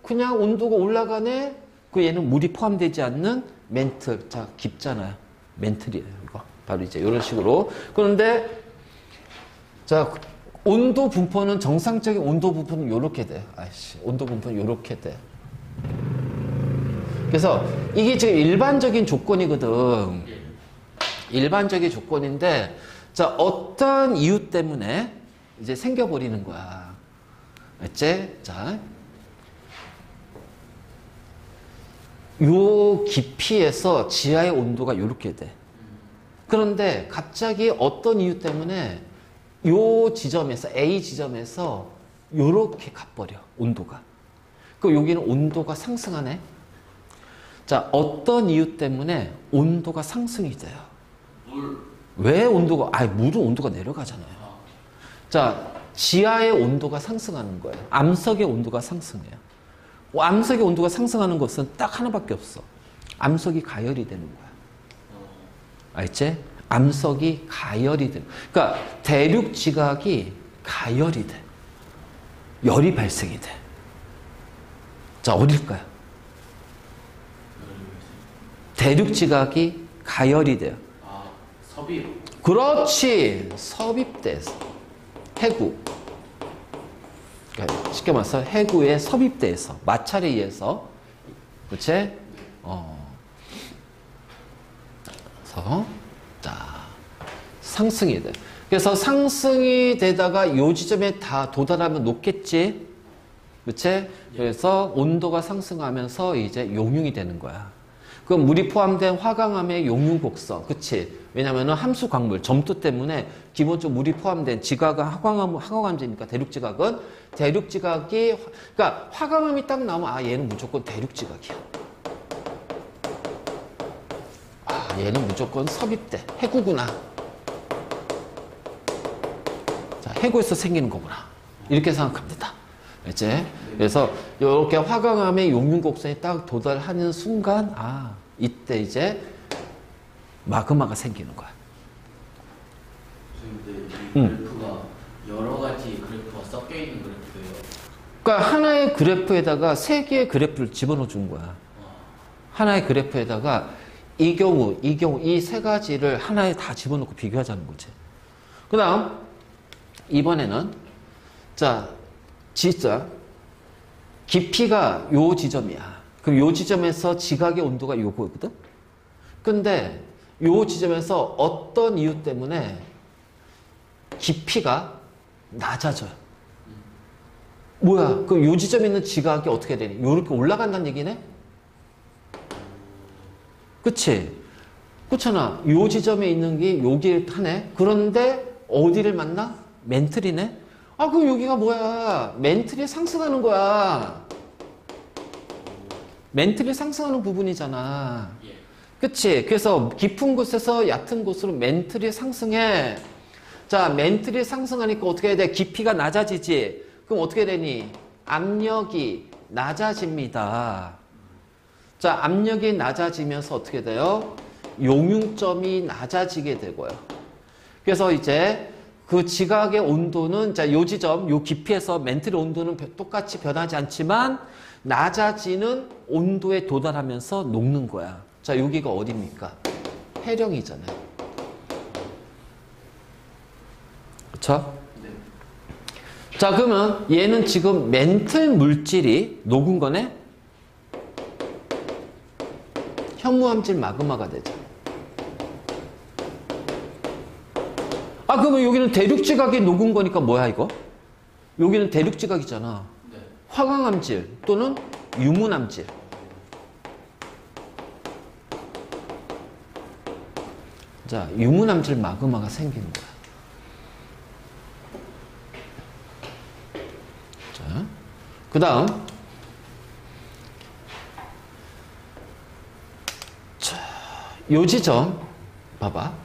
그냥 온도가 올라가네? 그 얘는 물이 포함되지 않는 멘틀. 자, 깊잖아요. 멘틀이에요, 이거. 바로 이제 이런 식으로. 그런데, 자, 온도 분포는 정상적인 온도 분포는 요렇게 돼. 온도 분포는 요렇게 돼. 그래서 이게 지금 일반적인 조건이거든. 일반적인 조건인데, 자, 어떤 이유 때문에 이제 생겨버리는 거야. 알지? 자. 요 깊이에서 지하의 온도가 이렇게 돼. 그런데 갑자기 어떤 이유 때문에 요 지점에서 A 지점에서 요렇게 가버려. 온도가. 그 여기는 온도가 상승하네. 자, 어떤 이유 때문에 온도가 상승이 돼요? 왜 온도가 물은 온도가 내려가잖아요. 자, 지하의 온도가 상승하는 거예요. 암석의 온도가 상승해요. 암석의 온도가 상승하는 것은 딱 하나밖에 없어. 암석이 가열이 되는 거야. 알지? 암석이 가열이 돼. 그러니까 대륙 지각이 가열이 돼. 열이 발생이 돼. 자, 어딜까요? 대륙 지각이 가열이 돼요. 아, 섭입. 그렇지. 섭입대에서. 해구. 그러니까 쉽게 말해서 해구의 섭입대에서. 마찰에 의해서. 그치? 그래서, 자, 상승이 돼. 그래서 상승이 되다가 요 지점에 다 도달하면 높겠지? 그치? 그래서 온도가 상승하면서 이제 용융이 되는 거야. 그럼 물이 포함된 화강암의 용융 곡선. 그치? 왜냐면은 함수 광물, 점토 때문에 기본적으로 물이 포함된 지각은 화강암지니까 대륙지각은 대륙지각이, 그러니까 화강암이 딱 나오면 아, 얘는 무조건 대륙지각이야. 아, 얘는 무조건 섭입대. 해구구나. 자, 해구에서 생기는 거구나. 이렇게 생각합니다. 알지? 그래서 이렇게 화강암의 용융곡선이 딱 도달하는 순간 아, 이때 이제 마그마가 생기는 거야. 근데 이 그래프가 여러 가지 그래프가 섞여 있는 그래프예요. 그러니까 하나의 그래프에다가 세 개의 그래프를 집어넣어 준 거야. 하나의 그래프에다가 이 경우 이 세 가지를 하나에 다 집어넣고 비교하자는 거지. 그 다음 이번에는 자, 진짜 깊이가 요 지점이야. 그럼 요 지점에서 지각의 온도가 요거거든? 근데 요 지점에서 어떤 이유 때문에 깊이가 낮아져요. 뭐야? 그럼 요 지점에 있는 지각이 어떻게 되니? 요렇게 올라간다는 얘기네? 그치? 그렇잖아. 요 지점에 있는 게 여기 하네? 그런데 어디를 만나? 멘틀이네? 아, 그럼 여기가 뭐야? 멘틀이 상승하는 거야. 멘틀이 상승하는 부분이잖아. 그치? 그래서 깊은 곳에서 얕은 곳으로 멘틀이 상승해. 자, 멘틀이 상승하니까 어떻게 해야 돼? 깊이가 낮아지지? 그럼 어떻게 되니? 압력이 낮아집니다. 자, 압력이 낮아지면서 어떻게 돼요? 용융점이 낮아지게 되고요. 그래서 이제 그 지각의 온도는 자, 요 지점, 요 깊이에서 멘틀의 온도는 똑같이 변하지 않지만 낮아지는 온도에 도달하면서 녹는 거야. 자, 여기가 어디입니까? 해령이잖아요. 그쵸? 네. 자, 그러면 얘는 지금 멘틀 물질이 녹은 거네? 현무암질 마그마가 되죠. 아, 그러면 여기는 대륙지각이 녹은 거니까 뭐야, 이거? 여기는 대륙지각이잖아. 네. 화강암질 또는 유문암질. 자, 유문암질 마그마가 생기는 거야. 자, 그 다음. 자, 요 지점, 봐봐.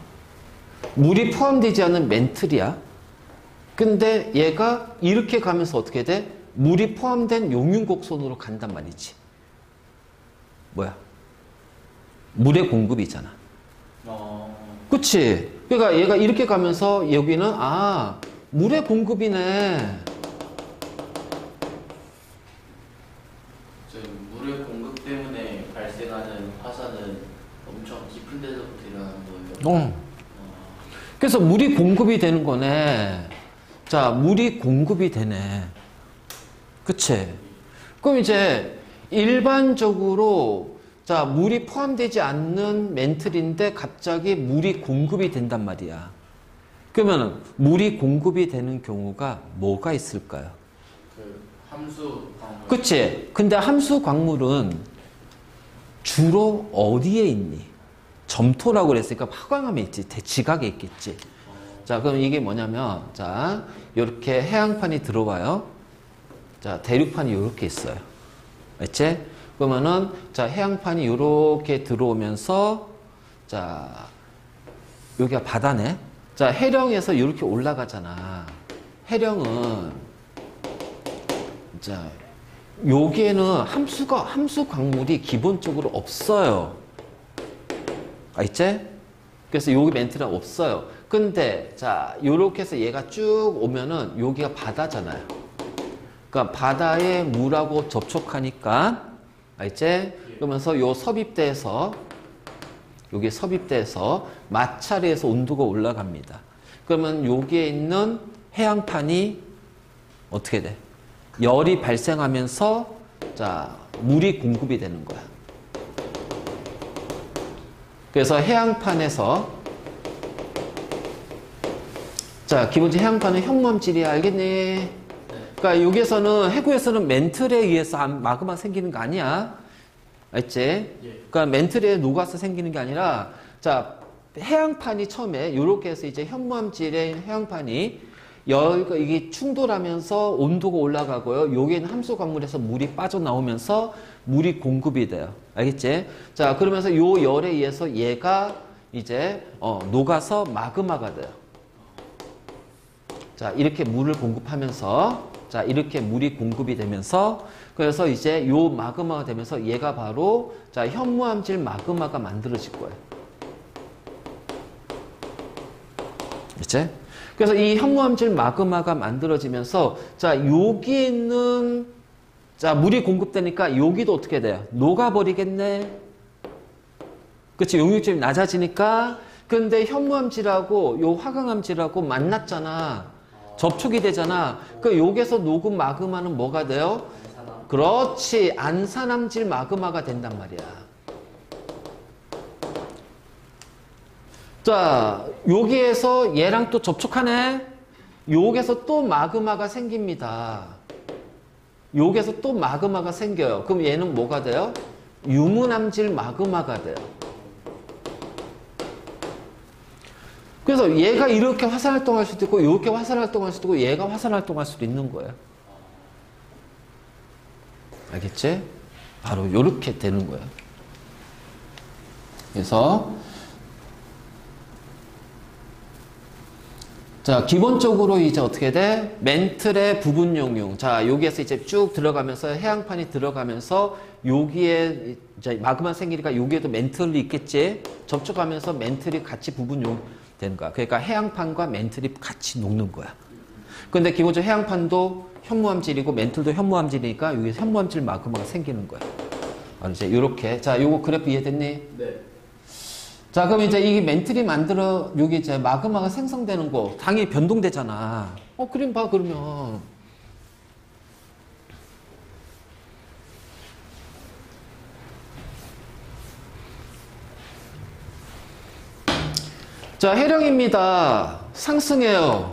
물이 포함되지 않은 멘틀이야. 근데 얘가 이렇게 가면서 어떻게 돼? 물이 포함된 용융곡선으로 간단 말이지. 뭐야? 물의 공급이잖아. 그치? 그러니까 얘가 이렇게 가면서 여기는 아, 물의 공급이네. 지금 물의 공급 때문에 발생하는 화산은 엄청 깊은 데서부터 일어나는 거예요. 그래서 물이 공급이 되는 거네. 자, 물이 공급이 되네. 그치? 그럼 이제 일반적으로 자, 물이 포함되지 않는 멘틀인데 갑자기 물이 공급이 된단 말이야. 그러면 물이 공급이 되는 경우가 뭐가 있을까요? 그 함수 광물. 그치? 근데 함수 광물은 주로 어디에 있니? 점토라고 그랬으니까 화강암에 있지. 지각에 있겠지. 자, 그럼 이게 뭐냐면, 자, 이렇게 해양판이 들어와요. 자, 대륙판이 이렇게 있어요. 알지? 그러면은, 자, 해양판이 이렇게 들어오면서, 자, 여기가 바다네. 자, 해령에서 이렇게 올라가잖아. 해령은 자 여기에는 함수 광물이 기본적으로 없어요. 알겠지? 그래서 여기 멘트는 없어요. 근데 자 요렇게 해서 얘가 쭉 오면은 여기가 바다잖아요. 그러니까 바다에 물하고 접촉하니까 알겠지? 그러면서 요 섭입대에서 여기 섭입대에서 마찰에서 온도가 올라갑니다. 그러면 여기에 있는 해양판이 어떻게 돼? 열이 발생하면서 자 물이 공급이 되는 거야. 그래서 해양판에서 자 기본적으로 해양판은 현무암질이야. 알겠니? 그러니까 여기에서는 해구에서는 멘틀에 의해서 마그마 생기는 거 아니야. 알지? 그러니까 멘틀에 녹아서 생기는 게 아니라 자 해양판이 처음에 이렇게 해서 이제 현무암질의 해양판이 이게 충돌하면서 온도가 올라가고요. 여기는 함수 광물에서 물이 빠져나오면서 물이 공급이 돼요. 알겠지? 자 그러면서 요 열에 의해서 얘가 이제 녹아서 마그마가 돼요. 자 이렇게 물을 공급하면서 자 이렇게 물이 공급이 되면서 그래서 이제 요 마그마가 되면서 얘가 바로 자 현무암질 마그마가 만들어질 거예요. 그치? 그래서 이 현무암질 마그마가 만들어지면서 자 여기 있는 자 물이 공급되니까 여기도 어떻게 돼요? 녹아버리겠네. 그치? 용육점이 낮아지니까 근데 현무암질하고 요 화강암질하고 만났잖아. 접촉이 되잖아. 그 여기서 녹은 마그마는 뭐가 돼요? 그렇지. 안산암질 마그마가 된단 말이야. 자, 여기에서 얘랑 또 접촉하네. 여기에서 또 마그마가 생깁니다. 여기에서 또 마그마가 생겨요. 그럼 얘는 뭐가 돼요? 유문암질 마그마가 돼요. 그래서 얘가 이렇게 화산활동할 수도 있고 이렇게 화산활동할 수도 있고 얘가 화산활동할 수도 있는 거예요. 알겠지? 바로 이렇게 되는 거예요. 그래서 자 기본적으로 이제 어떻게 돼? 멘틀의 부분 용융. 자 여기에서 이제 쭉 들어가면서 해양판이 들어가면서 여기에 이제 마그마 생기니까 여기에도 멘틀이 있겠지. 접촉하면서 멘틀이 같이 부분 용 되는 거야. 그러니까 해양판과 멘틀이 같이 녹는 거야. 근데 기본적으로 해양판도 현무암질이고 멘틀도 현무암질이니까 여기서 현무암질 마그마가 생기는 거야. 이제 이렇게. 자, 요거 그래프 이해됐니? 네. 자, 그럼 이제 이 멘틀이 여기 이제 마그마가 생성되는 거 당연히 변동되잖아. 그림 봐, 그러면. 자, 해령입니다. 상승해요.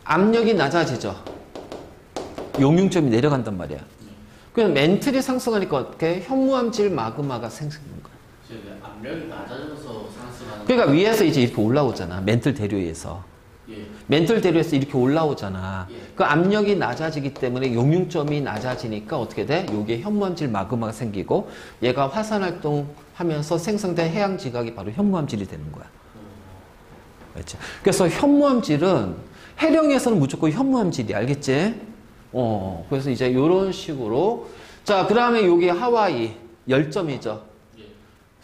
압력이 낮아지죠. 용융점이 내려간단 말이야. 그냥 멘틀이 상승하니까 어떻게 현무암질 마그마가 생성되는 거야. 압력이 낮아져서 상승하는. 그러니까 위에서 이제 이렇게 올라오잖아. 멘틀 대류에서. 예. 멘틀 대류에서 이렇게 올라오잖아. 예. 그 압력이 낮아지기 때문에 용융점이 낮아지니까 어떻게 돼? 여기에 현무암질 마그마가 생기고 얘가 화산활동하면서 생성된 해양 지각이 바로 현무암질이 되는 거야. 그렇지? 그래서 현무암질은 해령에서는 무조건 현무암질이 알겠지? 그래서 이제 이런 식으로 자, 그 다음에 여기 하와이 열점이죠. 예.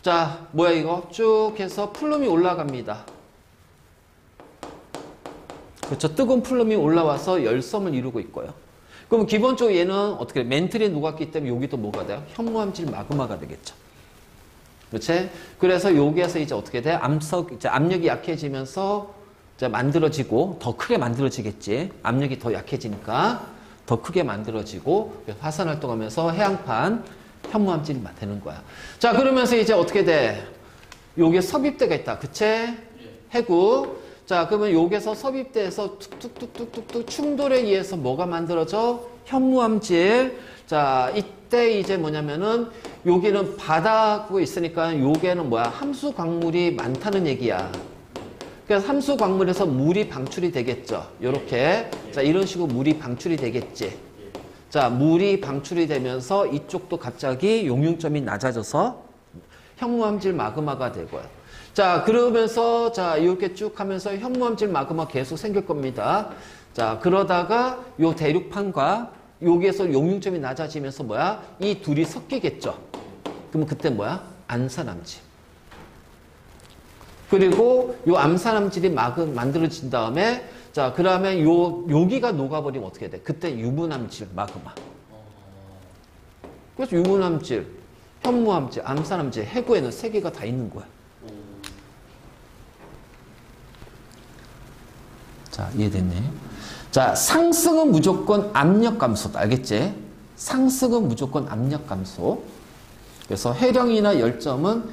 자, 뭐야 이거? 쭉 해서 플룸이 올라갑니다. 그렇죠? 뜨거운 플룸이 올라와서 열섬을 이루고 있고요. 그럼 기본적으로 얘는 어떻게 멘틀이 녹았기 때문에 여기도 뭐가 돼요? 현무암질 마그마가 되겠죠. 그렇지? 그래서 여기에서 이제 어떻게 돼? 이제 압력이 약해지면서 이제 만들어지고 더 크게 만들어지겠지. 압력이 더 약해지니까 더 크게 만들어지고 화산활동하면서 해양판 현무암질이 되는 거야. 자, 그러면서 이제 어떻게 돼? 여기에 섭입대가 있다. 그치? 해구. 자, 그러면 여기에서 섭입대에서 툭툭툭툭툭 충돌에 의해서 뭐가 만들어져? 현무암질. 자, 이때 이제 뭐냐면은 여기는 바다고 있으니까 여기에는 뭐야? 함수 광물이 많다는 얘기야. 그래서 함수 광물에서 물이 방출이 되겠죠. 요렇게. 자, 이런 식으로 물이 방출이 되겠지. 자, 물이 방출이 되면서 이쪽도 갑자기 용융점이 낮아져서 현무암질 마그마가 되고요. 자, 그러면서 자, 이렇게 쭉 하면서 현무암질 마그마 계속 생길 겁니다. 자, 그러다가 요 대륙판과 여기에서 용융점이 낮아지면서 뭐야? 이 둘이 섞이겠죠. 그러면 그때 뭐야? 안산암질. 그리고 요 암산암질이 만들어진 다음에 자, 그러면 여기가 녹아버리면 어떻게 돼? 그때 유문암질, 마그마. 그래서 유문암질, 현무암질, 암산암질, 해구에는 세 개가 다 있는 거야. 자, 이해됐네. 자, 상승은 무조건 압력 감소다. 알겠지? 상승은 무조건 압력 감소. 그래서 해령이나 열점은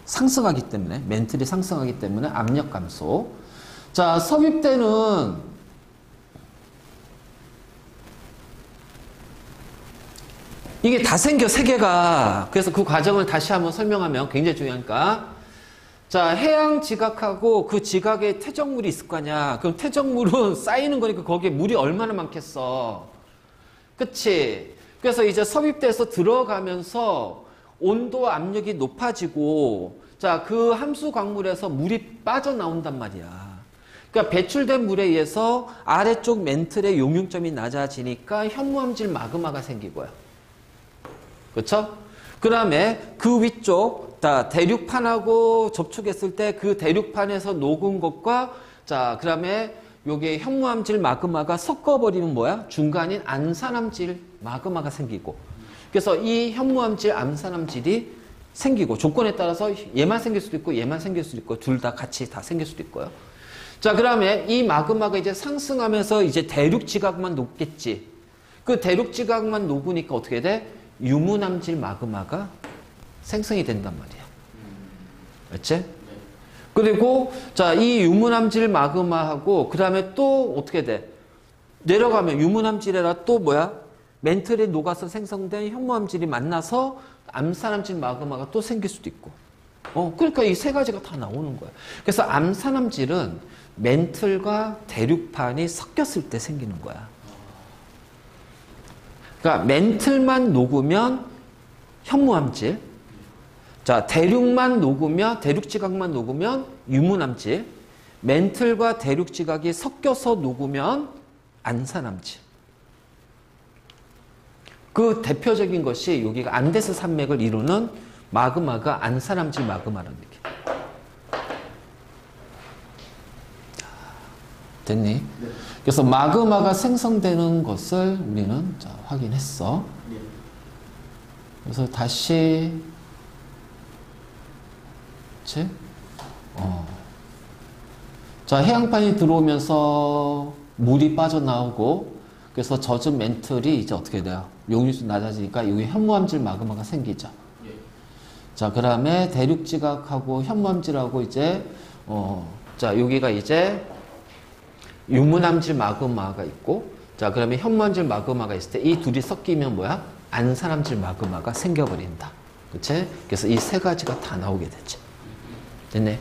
상승하기 때문에, 멘틀이 상승하기 때문에 압력 감소. 자, 섭입대는 이게 다 생겨, 세 개가. 그래서 그 과정을 다시 한번 설명하면 굉장히 중요하니까. 자, 해양 지각하고 그 지각에 퇴적물이 있을 거 아니야. 그럼 퇴적물은 쌓이는 거니까 거기에 물이 얼마나 많겠어. 그치? 그래서 이제 섭입대에서 들어가면서 온도 압력이 높아지고 자, 그 함수 광물에서 물이 빠져나온단 말이야. 그러니까 배출된 물에 의해서 아래쪽 멘틀의 용융점이 낮아지니까 현무암질 마그마가 생기고요. 그렇죠? 그 다음에 그 위쪽 대륙판하고 접촉했을 때 그 대륙판에서 녹은 것과 자, 그 다음에 요게 현무암질 마그마가 섞어버리면 뭐야? 중간인 안산암질 마그마가 생기고 그래서 이 현무암질 암산암질이 생기고 조건에 따라서 얘만 생길 수도 있고 얘만 생길 수도 있고 둘 다 같이 다 생길 수도 있고요. 자, 그 다음에 이 마그마가 이제 상승하면서 이제 대륙 지각만 녹겠지. 그 대륙 지각만 녹으니까 어떻게 돼? 유문암질 마그마가 생성이 된단 말이야. 맞지? 그리고 자, 이 유문암질 마그마하고 그 다음에 또 어떻게 돼? 내려가면 유문암질에다 또 뭐야? 멘틀이 녹아서 생성된 현무암질이 만나서 암산암질 마그마가 또 생길 수도 있고. 그러니까 이 세 가지가 다 나오는 거야. 그래서 암산암질은 멘틀과 대륙판이 섞였을 때 생기는 거야. 그러니까 멘틀만 녹으면 현무암질, 자, 대륙만 녹으면, 대륙지각만 녹으면 유문암질, 멘틀과 대륙지각이 섞여서 녹으면 안산암질. 그 대표적인 것이 여기가 안데스 산맥을 이루는 마그마가 안산암질 마그마라는 얘기. 됐니? 네. 그래서 마그마가 생성되는 것을 우리는 자, 확인했어. 네. 그래서 다시 그치? 자, 해양판이 들어오면서 물이 빠져나오고 그래서 젖은 멘틀이 이제 어떻게 돼요? 용유수 낮아지니까 여기 현무암질 마그마가 생기죠. 예. 자, 그 다음에 대륙지각하고 현무암질하고 이제 자, 여기가 이제 유문암질 마그마가 있고 자, 그러면 현무암질 마그마가 있을 때 이 둘이 섞이면 뭐야? 안산암질 마그마가 생겨버린다. 그치? 그래서 이 세 가지가 다 나오게 됐지. 됐네?